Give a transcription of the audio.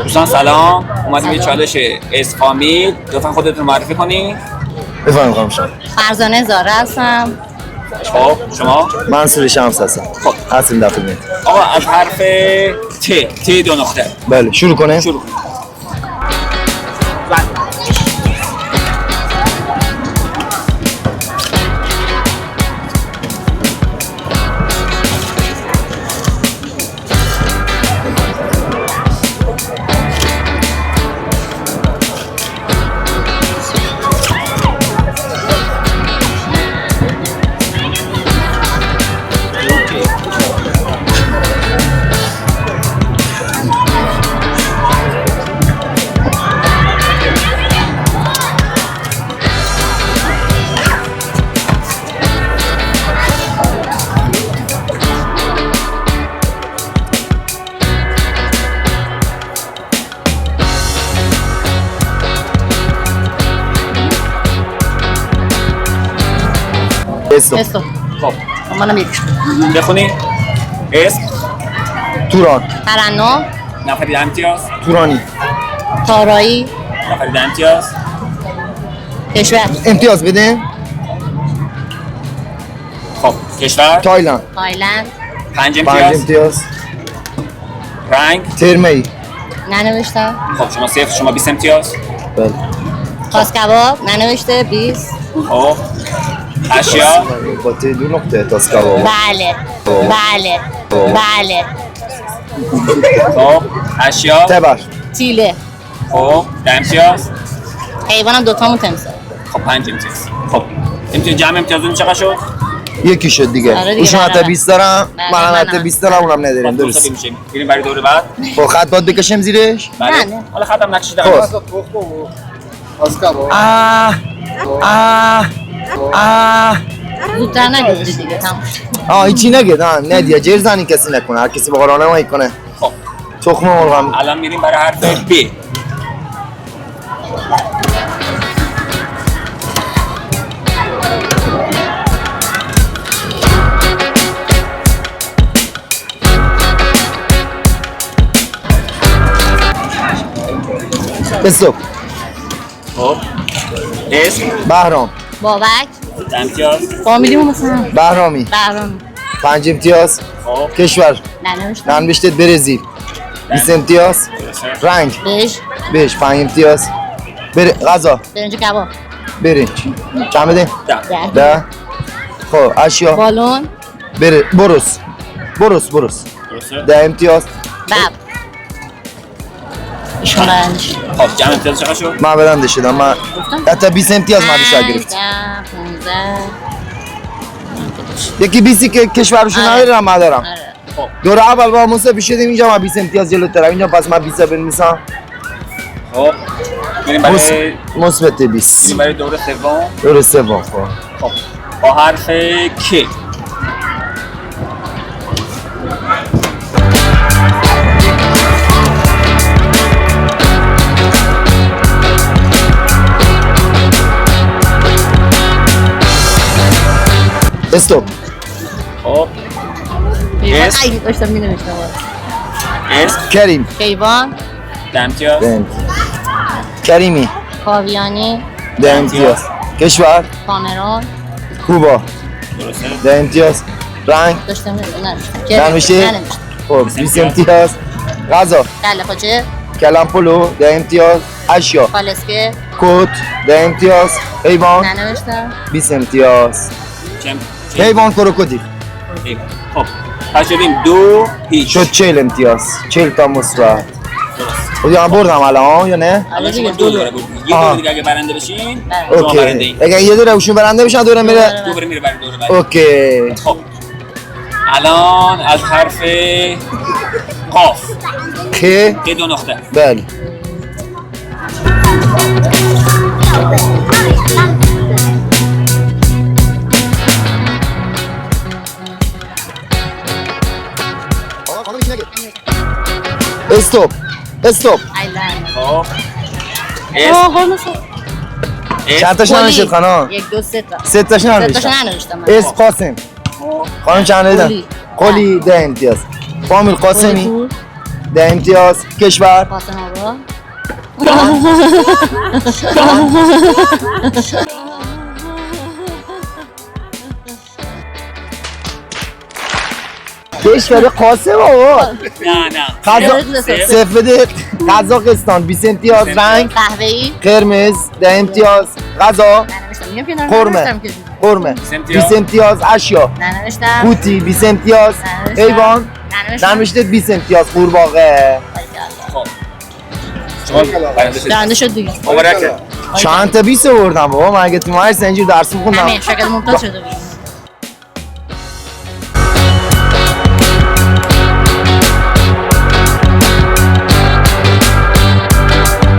دوستان سلام، اومدیم یه چالش اس فامیل. لطفا خودتون معرفی کنید. بفرمایید خانم شما. فرزانه زاره هستم. خب شما؟ منصور شمس هستم. خب هستیم در خدمت. آقا از حرف ت دو نقطه. بله شروع کنه. شروع کنید. اسم خب منم یکیش. بخونی. اسم توران. ترنم. نفرید امتیاز. تورانی. تارایی. نفرید امتیاز. کشور. امتیاز بده. خب کشور. تایلند. تایلند. 5 5 امتیاز. امتیاز. رنگ. ترمه‌ای. ننوشتم. خب شما 0، شما 20 امتیاز. بله. خاص کباب. ننوشته 20. خب اشیا. با ت دو نقطه تاسکاوا. بله. بله. بله. خب اشیا. تبر. تیله. خب 10 امتیاز. حیوانم دوتامون تمساح. خب 5 امتیاز. خب امتیاز جمع امتیازون چقدر شد؟ یکی شد دیگه. آره دیگه، اوشون بله. حتی 20 دارم. بله، منم منم. حتی 20 دارم اونم نداریم. درست. میشیم. بریم برای دور بعد. خب خط باید بکشم زیرش. بله. نه. حالا خطم نکشیدم. خب. زودتر نگفتی دیگه تموم شد. هیچی نگه نه دیگه جر زنی کسی نکنه. هر کسی با قرانه ما کنه. خب تخم مرغم. الان میریم برای حرف ب. استوب. خب اسم. بهرام. بابک. امتیاز. فامیلیمون مثلا بهرامی. بهرام. 5 امتیاز. خب کشور. ننوشتم. ننوشته برزیل. 20 امتیاز. رنگ. بهش. 5 امتیاز. غذا. برنج کباب. برنج. چند بده؟ 10. 10. خب اشیا. بالون. بروس. درسته. 10 امتیاز. بب. شمرنج. خب جمع امتیاز چقدر شد؟ من برنده شدم. من حتی 20 امتیاز من بیشتر گرفت. 10 15. یکی 20 که کشورشون آره. ندارم من دارم. آره. خب دور اول با موسی شدیم اینجا من 20 امتیاز جلوترم اینجا پس من 20 بنویسم. خب میریم برای مثبت 20. دور سوم. دور سوم. خب با حرف ک. استوب. خب اسم. خیلی داشتم می‌نوشتم. اسم. کریم. کیوان. 10 امتیاز. کریمی. کاویانی. 10 امتیاز. کشور. کامرون. کوبا. درسته. 10 امتیاز. رنگ. داشتم ننوشته؟ خب 20 امتیاز. غذا. کله پاچه. کلم پلو. 10 امتیاز. اشیا. پالسکه. کت. 10 امتیاز. حیوان. ننوشتم. 20 امتیاز. چند؟ حیوان کروکودیل. خب پس شدیم 2 هیچ. شد 40 امتیاز. 40 تا مثبت. خب من بردم الان یا نه؟ الان شما 2 دوره بود. یه آها. دور دیگه اگه برنده بشین شما اوکی. برنده این. اگه یه دوره اوشون برنده بشن دوره میره. دوباره میره برای دور بعد. اوکی. خب الان از حرف قاف. که یه 2 نقطه. بله. استوب. استوب. ایلند. خب اسم. چند تاش ننوشید خانم؟ 1 2 3 تا. 3 تاش ننوشتم. ننوشتم. اسم قاسم. خانم چند ندیدم؟ قلی 10 امتیاز. فامیل قاسمی. ده امتیاز. کشور. فاطمه آبا. کشور قاسم آقا. نه نه قزاق صفر. سفید قزاقستان 20 امتیاز. رنگ قهوه‌ای. قرمز 10 امتیاز. غذا ننوشتم میگم که قرمه قرمه 20 20 امتیاز. اشیا ننوشتم. قوطی 20 امتیاز. ننوشتم. حیوان ننوشتم. نمیشته 20 امتیاز. قورباغه خب شما برنده شدید. برنده شد دیگه. مبارکه. چند تا 20 آوردم بابا. من اگه تو هر سنجور درس بخوندم همین شاگرد ممتاز شده بود.